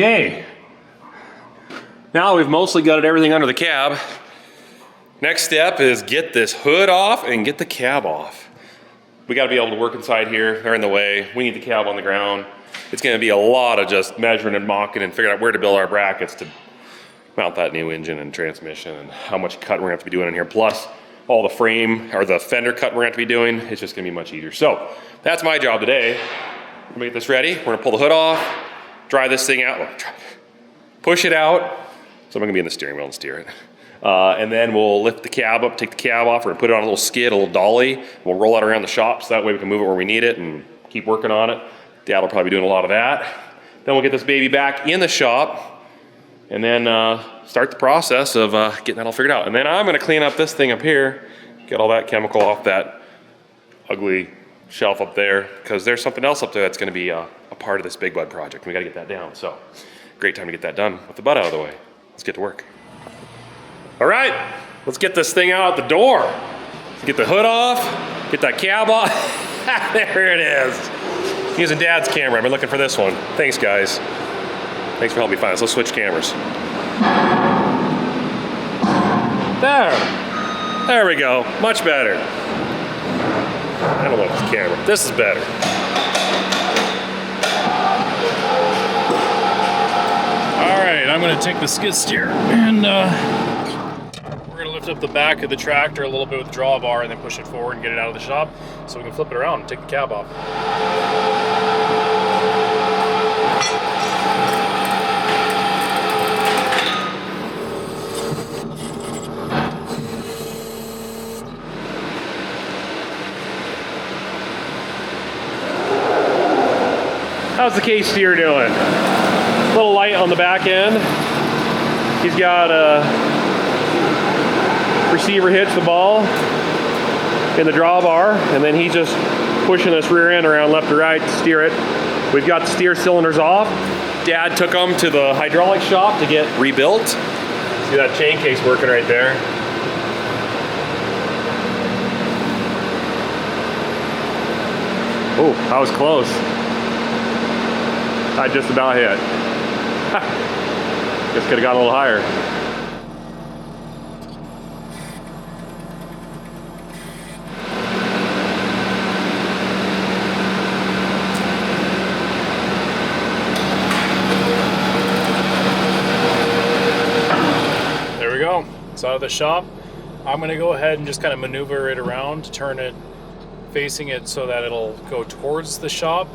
Okay, now we've mostly gutted everything under the cab. Next step is get this hood off and get the cab off. We gotta be able to work inside here. They're in the way. We need the cab on the ground. It's gonna be a lot of just measuring and mocking and figuring out where to build our brackets to mount that new engine and transmission and how much cut we're gonna have to be doing in here. Plus all the frame or the fender cut we're gonna have to be doing. It's just gonna be much easier. So that's my job today. We're gonna get this ready. We're gonna pull the hood off, dry this thing out, push it out. So I'm gonna be in the steering wheel and steer it. And then we'll lift the cab up, take the cab off, we're gonna put it on a little skid, a little dolly. We'll roll it around the shop so that way we can move it where we need it and keep working on it. Dad will probably be doing a lot of that. Then we'll get this baby back in the shop and then start the process of getting that all figured out. And then I'm gonna clean up this thing up here, get all that chemical off that ugly shelf up there, because there's something else up there that's gonna be a part of this big bud project. We gotta get that down. So great time to get that done with the bud out of the way. Let's get to work. All right, let's get this thing out the door. Let's get the hood off, get that cab off. There it is. Using Dad's camera, I've been looking for this one. Thanks, guys. Thanks for helping me find this. Let's switch cameras. There we go, much better. I don't know this camera, this is better. All right, I'm gonna take the skid steer and we're gonna lift up the back of the tractor a little bit with the drawbar and then push it forward and get it out of the shop so we can flip it around and take the cab off. How's the case steer doing? A little light on the back end. He's got a receiver hits the ball in the drawbar, and then he's just pushing this rear end around left to right to steer it. We've got the steer cylinders off. Dad took them to the hydraulic shop to get rebuilt. See that chain case working right there. Oh, that was close. I just about hit. Just could have gone a little higher. There we go. It's out of the shop. I'm gonna go ahead and just kind of maneuver it around to turn it, facing it so that it'll go towards the shop.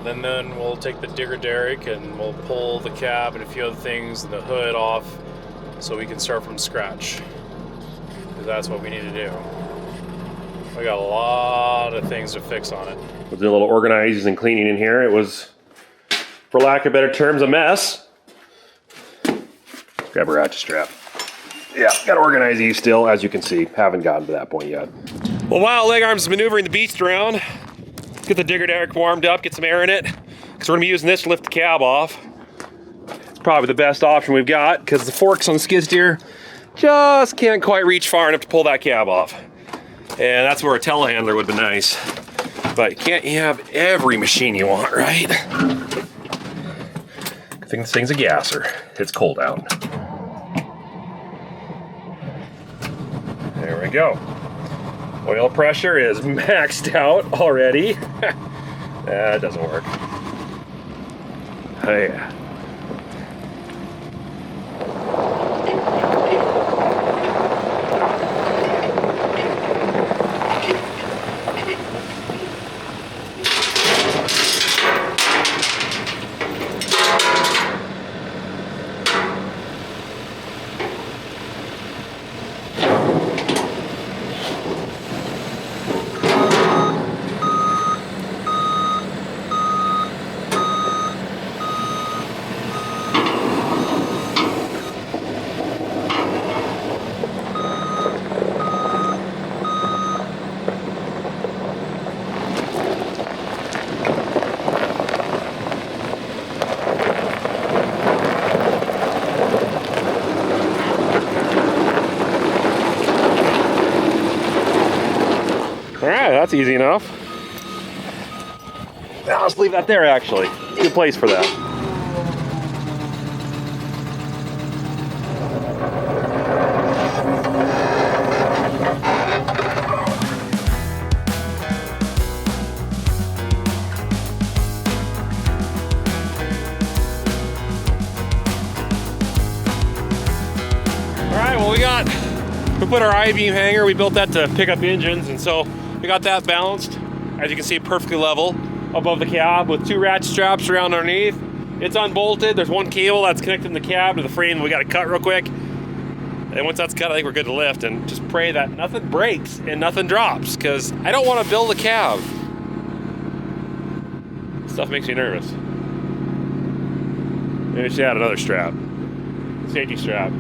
Then we'll take the digger derrick and we'll pull the cab and a few other things and the hood off so we can start from scratch, because that's what we need to do. We got a lot of things to fix on it. We'll do a little organizing and cleaning in here. It was, for lack of better terms, a mess. Grab a ratchet strap. Yeah, gotta organize these still, as you can see. Haven't gotten to that point yet. Well, while Leg Arms is maneuvering the beast around, get the digger derrick warmed up, get some air in it, because we're gonna be using this to lift the cab off. It's probably the best option we've got, because the forks on the skid steer just can't quite reach far enough to pull that cab off. And that's where a telehandler would be nice. But can't you have every machine you want, right? I think this thing's a gasser. It's cold out. There we go. Oil pressure is maxed out already. That doesn't work. Oh yeah. That's easy enough. Now let's leave that there, actually. It's a good place for that. We put our I-beam hanger, we built that to pick up engines, and so we got that balanced, as you can see, perfectly level above the cab with 2 ratchet straps around underneath. It's unbolted. There's 1 cable that's connecting the cab to the frame we got to cut real quick. And once that's cut, I think we're good to lift, and just pray that nothing breaks and nothing drops, because I don't want to build a cab. Stuff makes me nervous. Maybe we should add another strap. Safety strap.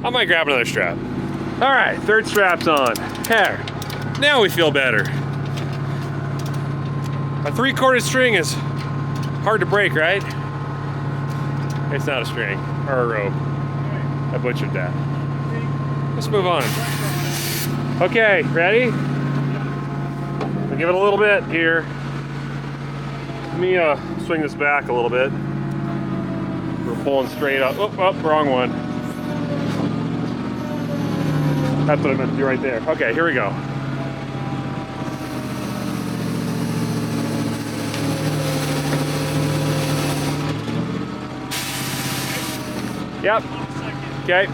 I might grab another strap. All right, 3rd strap's on. There. Now we feel better. A 3/4 string is hard to break, right? It's not a string or a rope. I butchered that. Let's move on. Okay, ready? I'll give it a little bit here. Let me swing this back a little bit. We're pulling straight up. Oh, wrong one. That's what I meant to do right there. Okay, here we go. Yep. Okay.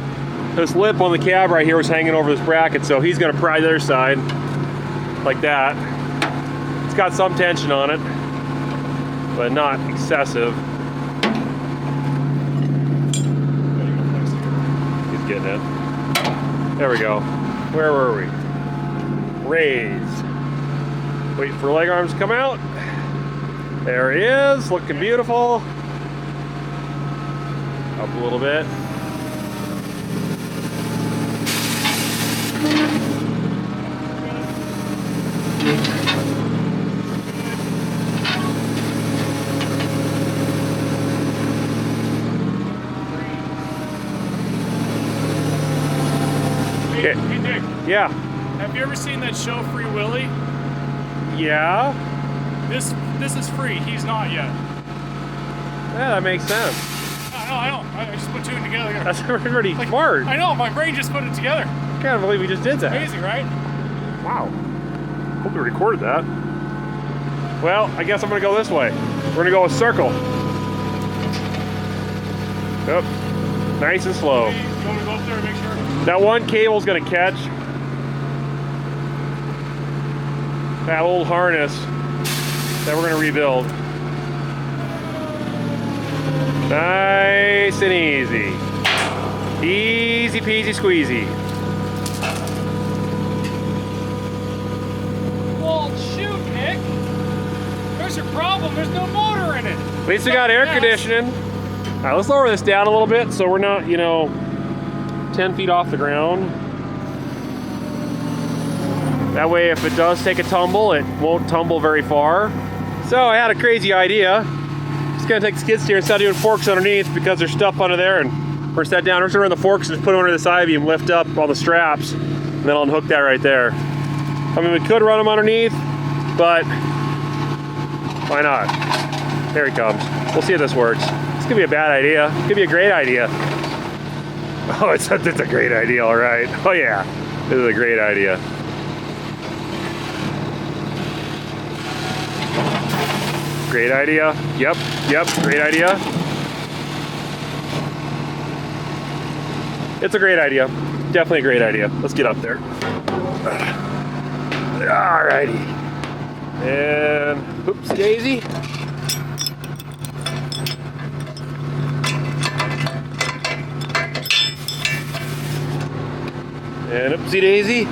This lip on the cab right here was hanging over this bracket, so he's going to pry the other side like that. It's got some tension on it, but not excessive. He's getting it. There we go. Where were we? Raised. Waiting for leg arms to come out. There he is, looking beautiful. Up a little bit. Hey Nick. Yeah. Have you ever seen that show Free Willy? Yeah. This is free. He's not yet. Yeah, that makes sense. I know. I just put 2 together. That's pretty smart. I know. My brain just put it together. I can't believe we just did that. Amazing, right? Wow. Hope we recorded that. Well, I guess I'm gonna go this way. We're gonna go a circle. Yep. Nice and slow. You want me to go up there and make sure? That 1 cable's gonna catch that old harness that we're gonna rebuild. Nice and easy. Easy peasy squeezy. Well, shoot, Nick. There's your problem. There's no motor in it. At least we got air conditioning. All right, let's lower this down a little bit so we're not, 10 feet off the ground. That way, if it does take a tumble, it won't tumble very far. So I had a crazy idea. Just gonna take the skid steer instead of doing forks underneath because there's stuff under there, and we're set down. We're just gonna run the forks and just put them under this I-beam, lift up all the straps, and then I'll unhook that right there. I mean, we could run them underneath, but why not? There he comes. We'll see if this works. This could be a bad idea. It could be a great idea. Oh, it's a great idea, all right. Oh yeah, this is a great idea. Great idea. Yep, great idea. It's a great idea. Definitely a great idea. Let's get up there. Alrighty. And oops, daisy. And oopsie daisy.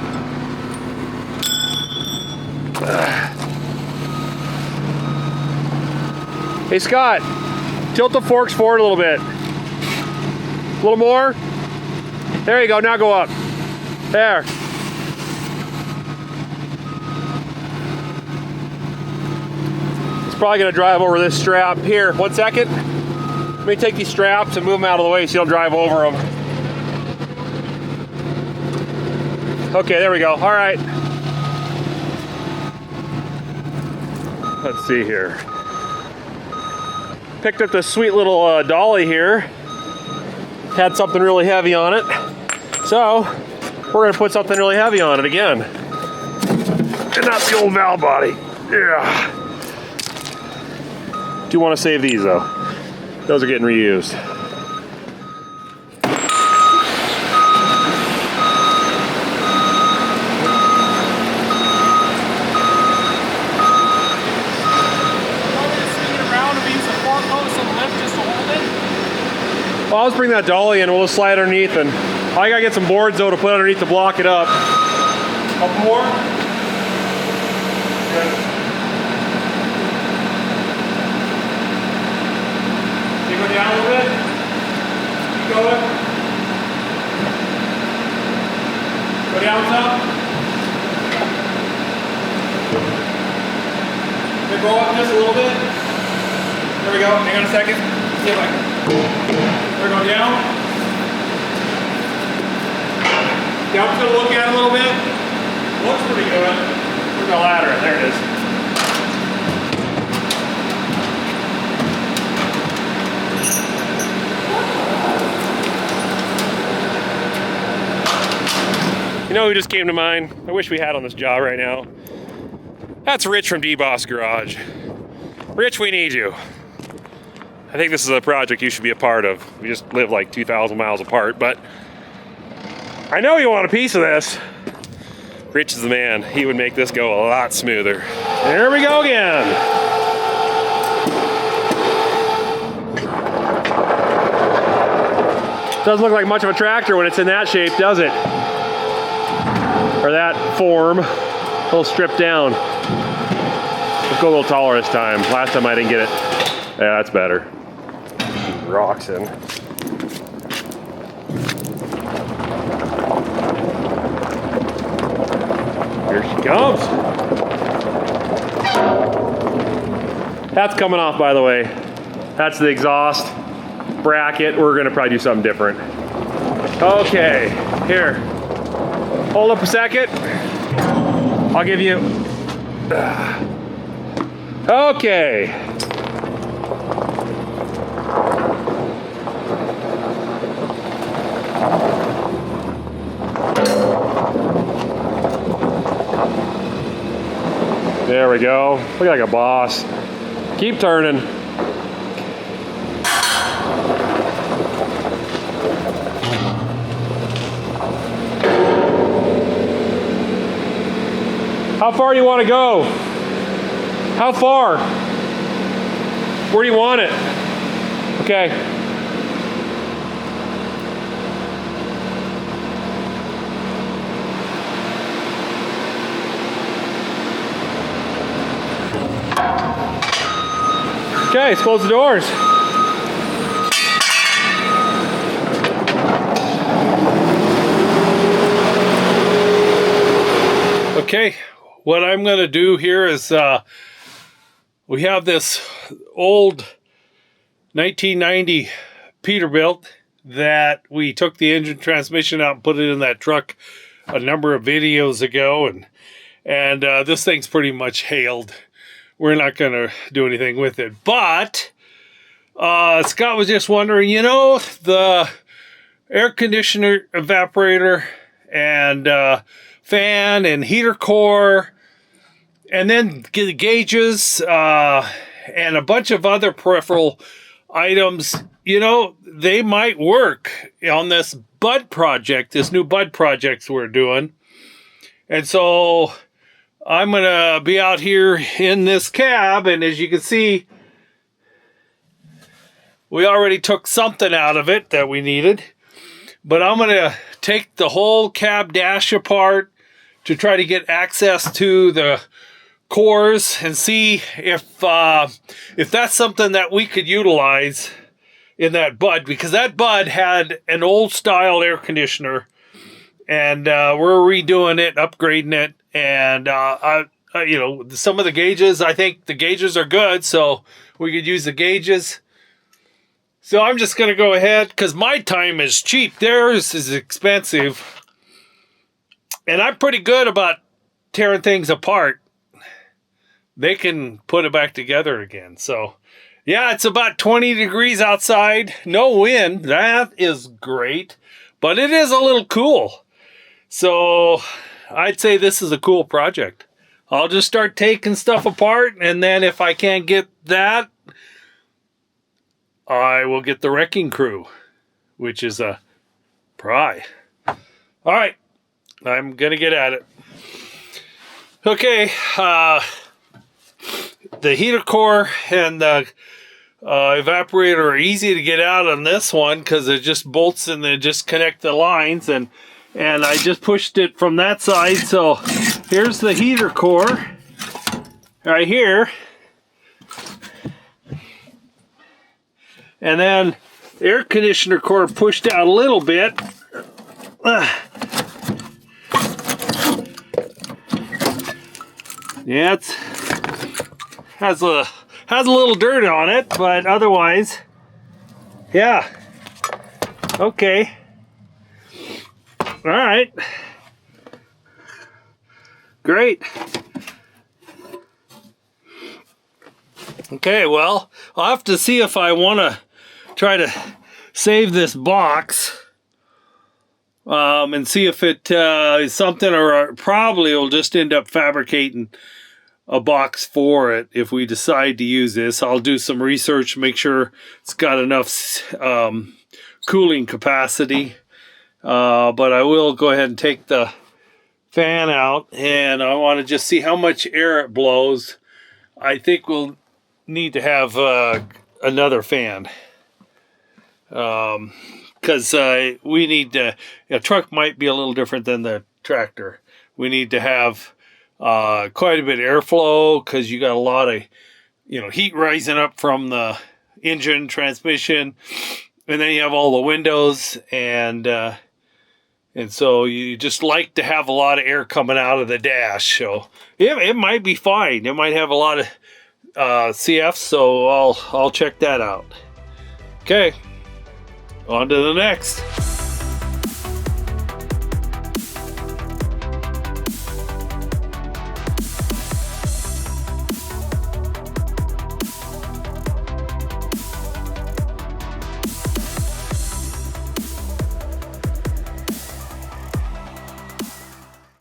Hey Scott, tilt the forks forward a little bit. A little more. There you go, now go up. There. It's probably gonna drive over this strap. Here, 1 second. Let me take these straps and move them out of the way so you don't drive over them. Okay, there we go. All right. Let's see here. Picked up this sweet little dolly here. Had something really heavy on it. So, we're gonna put something really heavy on it again. And that's the old valve body. Yeah. Do want to save these though. Those are getting reused. Well, I'll just bring that dolly in. We'll just slide underneath, and I gotta get some boards though to put underneath to block it up. Up more. Good. You go down a little bit. Keep going. Go down some. Okay, go up just a little bit. There we go. Hang on a second. See if I can. We're going down. Yeah, I'm just going to look at it a little bit. Looks pretty good. Where's the ladder? There it is. You know who just came to mind? I wish we had on this job right now. That's Rich from D-Boss Garage. Rich, we need you. I think this is a project you should be a part of. We just live like 2,000 miles apart, but I know you want a piece of this. Rich is the man. He would make this go a lot smoother. There we go again. Doesn't look like much of a tractor when it's in that shape, does it? Or that form. A little stripped down. Let's go a little taller this time. Last time I didn't get it. Yeah, that's better. Rocks in. Here she comes. That's coming off, by the way. That's the exhaust bracket. We're gonna probably do something different. Okay, here. Hold up a second. I'll give you. Okay. There we go. Look like a boss. Keep turning. How far do you want to go? How far? Where do you want it? Okay. Okay, let's close the doors. Okay, what I'm going to do here is we have this old 1990 Peterbilt that we took the engine transmission out and put it in that truck a number of videos ago, and this thing's pretty much hailed. We're not going to do anything with it. But Scott was just wondering, you know, the air conditioner evaporator and fan and heater core, and then the gauges and a bunch of other peripheral items, you know, they might work on this bud project, this new bud project we're doing. And so I'm going to be out here in this cab, and as you can see, we already took something out of it that we needed. But I'm going to take the whole cab dash apart to try to get access to the cores and see if that's something that we could utilize in that bud, because that bud had an old style air conditioner, and we're redoing it, upgrading it. And, you know, some of the gauges, I think the gauges are good, so we could use the gauges. So I'm just going to go ahead, because my time is cheap. Theirs is expensive. And I'm pretty good about tearing things apart. They can put it back together again. So, yeah, it's about 20 degrees outside. No wind. That is great. But it is a little cool. So I'd say this is a cool project. I'll just start taking stuff apart, and then if I can't get that, I will get the wrecking crew, which is a pry. All right, I'm going to get at it. Okay, the heater core and the evaporator are easy to get out on this one because they're just bolts and they just connect the lines, and I just pushed it from that side. So here's the heater core right here, and then the air conditioner cord pushed out a little bit. Yeah, it has a little dirt on it, but otherwise, yeah. Okay. All right. Great. Okay, well, I'll have to see if I want to try to save this box and see if it is something, or probably will just end up fabricating a box for it if we decide to use this. I'll do some research, make sure it's got enough cooling capacity, but I will go ahead and take the fan out, and I want to just see how much air it blows. I think we'll need to have another fan, because we need to, a truck might be a little different than the tractor. We need to have quite a bit of airflow, because you got a lot of heat rising up from the engine, transmission, and then you have all the windows, and so you just like to have a lot of air coming out of the dash. So it might be fine. It might have a lot of CF, so I'll check that out. Okay, on to the next.